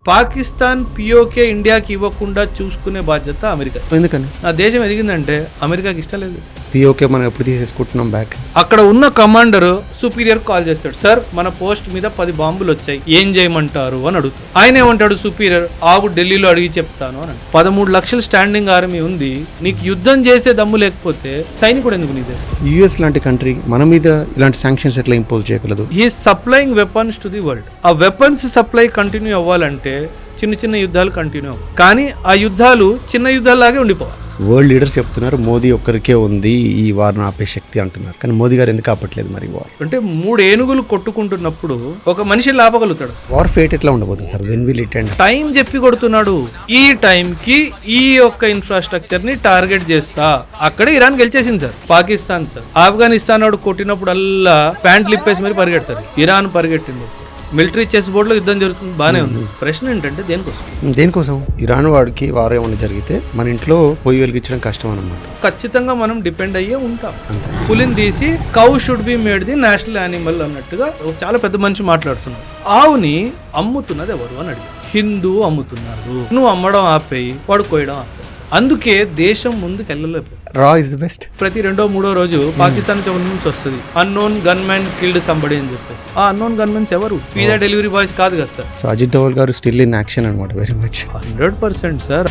Pakistan PoK ఇండియాకి ఇవ్వకుండా చూసుకునే బాధ్యత అమెరికా. ఎందుకని ఆ దేశం ఎదిగిందంటే అమెరికాకి ఇష్టం లేదు. పిఓకే మనం ఎప్పుడు తీసేసుకుంటున్నాం బ్యాక్. అక్కడ ఉన్న కమాండర్ సుపీరియర్ కాల్ చేస్తాడు, సార్ మన పోస్ట్ మీద 10 బాంబులు వచ్చాయి, ఏం చేయమంటారు అని అడుగుతాడు. ఆయన ఏమంటాడు సుపీరియర్, ఆవు ఢిల్లీలో అడిగి చెప్తాను అని. 13 లక్షల స్టాండింగ్ ఆర్మీ ఉంది, నీకు యుద్ధం చేసే దమ్ము లేకపోతే సైనికుడు ఎందుకు నీదే? యుఎస్ లాంటి కంట్రీ మన మీద ఇలాంటి శాంక్షన్స్ ఎట్లా ఇంపోజ్ చేయగలదు? He supplying weapons to the world. ఆ వెపన్స్ సప్లై కంటిన్యూ అవ్వాలంటే చిన్న చిన్న యుద్ధాలు కంటిన్యూ అవ్వాలి, కానీ ఆ యుద్ధాలు చిన్న యుద్ధాల్లాగే ఉండిపోవాలి. వరల్డ్ లీడర్స్ చెప్తున్నారు మోదీ ఒక్కరికే ఉంది ఈ వార్ను ఆపే శక్తి అంటున్నారు, కానీ మోదీ గారు ఎందుకు ఆపట్లేదు మరి వార్? అంటే 3 ఏనుగులు కొట్టుకుంటున్నప్పుడు ఒక మనిషి లాపగలుగుతాడు. వార్ ఫేట్ ఎట్లా ఉండబోతుంది sir? When will it end? Time చెప్పి కొడుతున్నాడు. ఈ టైం కి ఈ యొక్క ఇన్ఫ్రాస్ట్రక్చర్ ని టార్గెట్ చేస్తా. అక్కడే ఇరాన్ గెలిచేసింది సార్, పాకిస్తాన్ సార్. ఆఫ్ఘనిస్తాన్ వాడు కొట్టినప్పుడల్లా ప్యాంట్లు ఇప్పేసి మరి పరిగెడతారు. ఇరాన్ పరిగెట్టింది. మిలిటరీ చెస్ బోర్డ్ లో యుద్ధం జరుగుతుంది, బానే ఉంది. ప్రశ్న ఏంటంటే దేనికోసం? ఇరాన్ వాడికి వారు ఏమైనా జరిగితే మన ఇంట్లో పొయ్యి వెలిగించడం కష్టం అన్నమాట. ఖచ్చితంగా మనం డిపెండ్ అయ్యే ఉంటాం. పులిని తీసి cow should be made the national animal అన్నట్టుగా చాలా పెద్ద మనిషి మాట్లాడుతున్నారు. ఆవుని అమ్ముతున్నది ఎవరు అని అడిగి, హిందూ అమ్ముతున్నారు. నువ్వు అమ్మడం ఆపేయి, వాడు కోయడం ఆపేయి. అందుకే దేశం ముందుకు వెళ్ళలేదు. రా ఇస్ ది బెస్ట్. ప్రతి 2వ 3వ రోజు పాకిస్తాన్ నుంచి ఒక న్యూస్ వస్తుంది, unknown gun man killed somebody అని చెప్పేసి. ఆ అన్నోన్ గన్ మ్యాన్స్ ఎవరు? పిజ్జా డెలివరీ బాయ్స్ కాదు కదా సార్. సో అజిత్ దోవల్ గారు స్టిల్ ఇన్ యాక్షన్ అనమాట. Very much 100% sir.